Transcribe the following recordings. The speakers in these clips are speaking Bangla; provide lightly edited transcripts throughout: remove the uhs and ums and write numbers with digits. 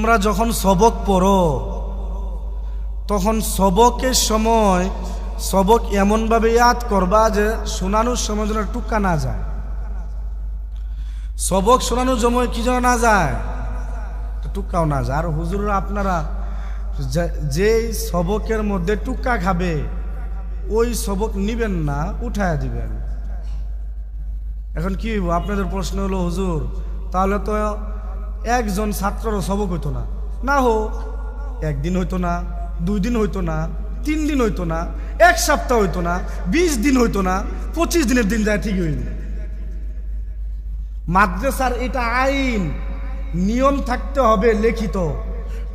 তোমরা যখন সবক পড়ো তখন সবকের সময় সবক এমনভাবে ইয়াদ করবা যে শোনানোর সময় যেন টুকা না যায়। সবক শোনানোর সময় কি যেন না যায়, টুকাও না যায়। আর হুজুররা আপনারা যে সবকের মধ্যে টুকা খাবে ওই সবক নিবেন না, উঠায়া দিবেন। এখন কি আপনাদের প্রশ্ন হলো, হুজুর তাহলে তো একজন ছাত্ররও সবক হইতো না, না হোক একদিন হইতো না, 2 দিন হইতো না, 3 দিন হইতো না, 1 সপ্তাহ হইতো না, 20 দিন হইতো না, 25 দিনের দিন যায় ঠিক হইল। মাদ্রাসার এটা আইন, নিয়ম থাকতে হবে লিখিত।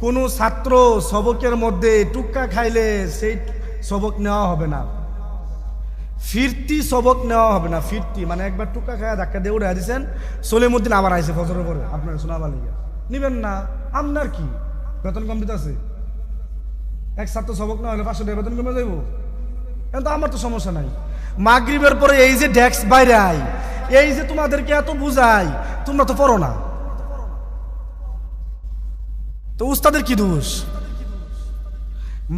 কোনো ছাত্র সবকের মধ্যে টুক্কা খাইলে সেই সবক নেওয়া হবে না, ফিরতি সবক নেওয়া হবে না। ফিরতি মানে একবার টুকা খায় ধাক্কা দিয়ে উঠে দিয়েছেন, সলিমুদ্দিন আবার আইসে ফজরের পরে আপনার শোনাবার লিগে নিবেন না। আপনার কি বেতন কম দিতে আছে? এক ছাত্র সবক না হলে 500 টাকা বেতন কমে যাইব, কিন্তু আমার তো সমস্যা নাই। মাগরিবের পরে এই যে ডেস্ক বাইরে আই, এই যে তোমাদেরকে এত বুঝাই, তোমরা তো পড়ো না, তো উস্তাদের কি দোষ?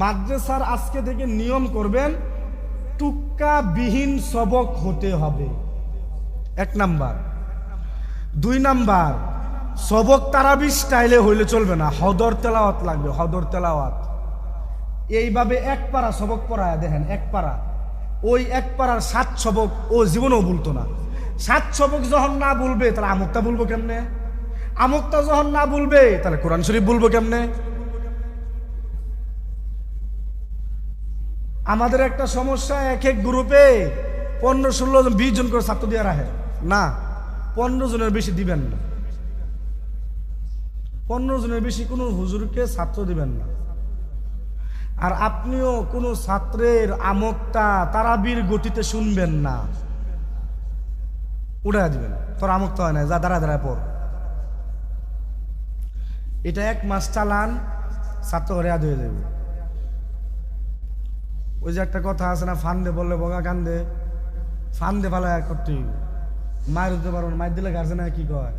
মাদ্রাসার আজকে থেকে নিয়ম করবেন, টুক্কা বিহীন সবক হতে হবে, 1 নাম্বার। 2 নাম্বার, সবক তারাবি স্টাইলে হইলে চলবে না, হদর তেলাওয়াত লাগবে, হদর তেলাওয়াত। এইভাবে 1 পারা সবক পড়ায় দেখেন, 1 পারা, ওই 1 পারার 7 সবক ও জীবনেও বলতো না। 7 সবক যখন না বলবে তাহলে আমুকটা বলবো কেমনে? আমুকটা যখন না বলবে তাহলে কোরআন শরীফ বলবো কেমনে? আমাদের একটা সমস্যা, এক গ্রুপে 15, 16 জন, 20 জন করে ছাত্র দিয়ে রাখে না। 15 জনের বেশি দিবেন না, 15 জনের বেশি কোনো হুজুরকে ছাত্র দিবেন না। আর আপনিও কোনো ছাত্রের আমকটা তারাবির গতিতে শুনবেন না, উড়াই দিবেন, তোর আমকটা হয় না, যা দাঁড়ায় দাঁড়ায় পড়। এটা 1 মাস চালান, ছাত্র ঘরে আদ হয়ে যাবে। ওই যে একটা কথা আছে না, ফান্দে বললে বগা কান্দে, ফান্দে ফালায় করতে মায়ের দিতে পারবো না, মায়ের দিলে গার্জেন কি কয়,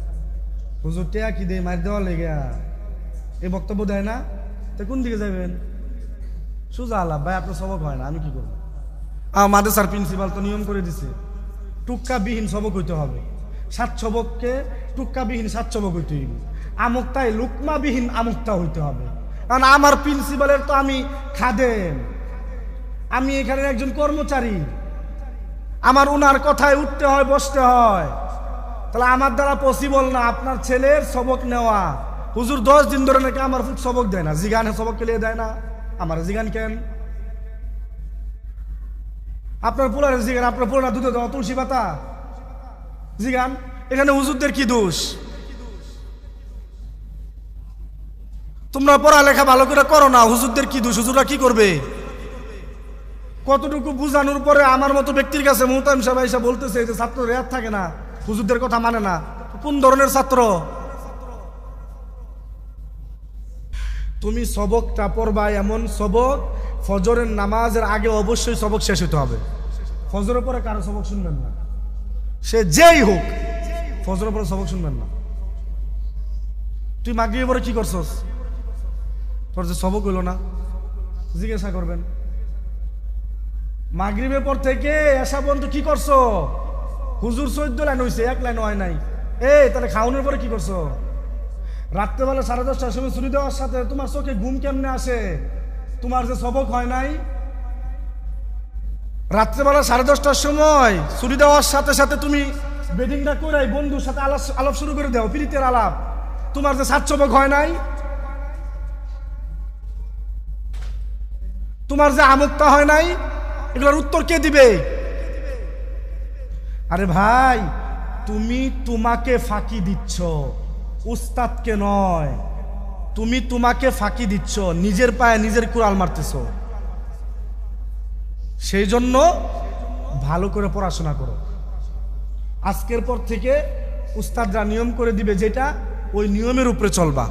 হুজুর টেয়া কি দেয় মায়ের দেওয়া লেগে, এই বক্তব্য দেয় না, তো কোন দিকে যাবেন? সুজা আলাপ, ভাই আপনার সবক হয় না, আমি কি করবো? মাদ্রাসার প্রিন্সিপাল তো নিয়ম করে দিছে, টুক্কা বিহীন সবক হইতে হবে। 7 সবককে টুক্কা বিহীন 7 সবক হইতে হইবে। আমুকটাই লুকমা বিহীন আমুকটা হইতে হবে। কারণ আমার প্রিন্সিপালের তো আমি খাদেম, আমি এখানে একজন কর্মচারী, আমার উনার কথায় উঠতে হয়, বসতে হয়। তাহলে আমার দ্বারা পসিবল না আপনার ছেলের সবক নেওয়া। হুজুর 10 দিন ধরে নাকি আমার সবক দেয় না, জিগানে সবক কেলিয়ে দেয় না, আমার জিগান কেন? আপনার পোলারের জিগান, আপনার পোলার দুধে দেওয়া তুলসী পাতা জিগান, এখানে হুজুরদের কি দোষ? তোমরা পড়ালেখা ভালো করে করো না, হুজুরদের কি দোষ? হুজুররা কি করবে? কতটুকু বুঝানোর পরে আমার মতো ব্যক্তির কাছে মুহতামিম সাহেব এসে বলতেছে যে ছাত্র রেয়াত থাকে না, হুজুরদের কথা মানে না। কোন ধরনের ছাত্র? তুমি সবকটা পড়বা এমন সবক, ফজরের নামাজের আগে অবশ্যই সবক শেষ হতে হবে। ফজরের পরে কারো সবক শুনবেন না, সে যেই হোক, ফজরের পরে সবক শুনবেন না। তুই মাগরিবের পরে কি করছস? তোর যে সবক হইল না, জিজ্ঞাসা করবেন। মাগরিবের পর থেকে এসা পর্যন্ত কি করছো? হুজুর 14 লাইন হয়েছে, 1 লাইন হয় নাই। তাহলে খাওয়ানোর পরে কি করছো? রাত্রেবেলা 10:30টার সময় ছুটি দেওয়ার সাথে তোমার চোখে ঘুম কেমনে আসে? তোমার যে সবক হয় নাই। রাত্রেবেলা 10:30টার সময় ছুটি দেওয়ার সাথে সাথে তুমি বেডিংটা করে বন্ধুর সাথে আলাপ শুরু করে দাও, প্রীতির আলাপ, তোমার যে 7 সবক হয় নাই। তোমার যে আমুকটা হয় নাই, এগুলোর উত্তর কে দিবে? আরে ভাই, তুমি তোমাকে ফাঁকি দিচ্ছ, উস্তাদকে নয়। তুমি তোমাকে ফাঁকি দিচ্ছ, নিজের পায়ে নিজের কুড়াল মারতেছ। সেই জন্য ভালো করে পড়াশোনা করো। আজকের পর থেকে উস্তাদরা নিয়ম করে দিবে যেটা, ওই নিয়মের উপরে চলবা।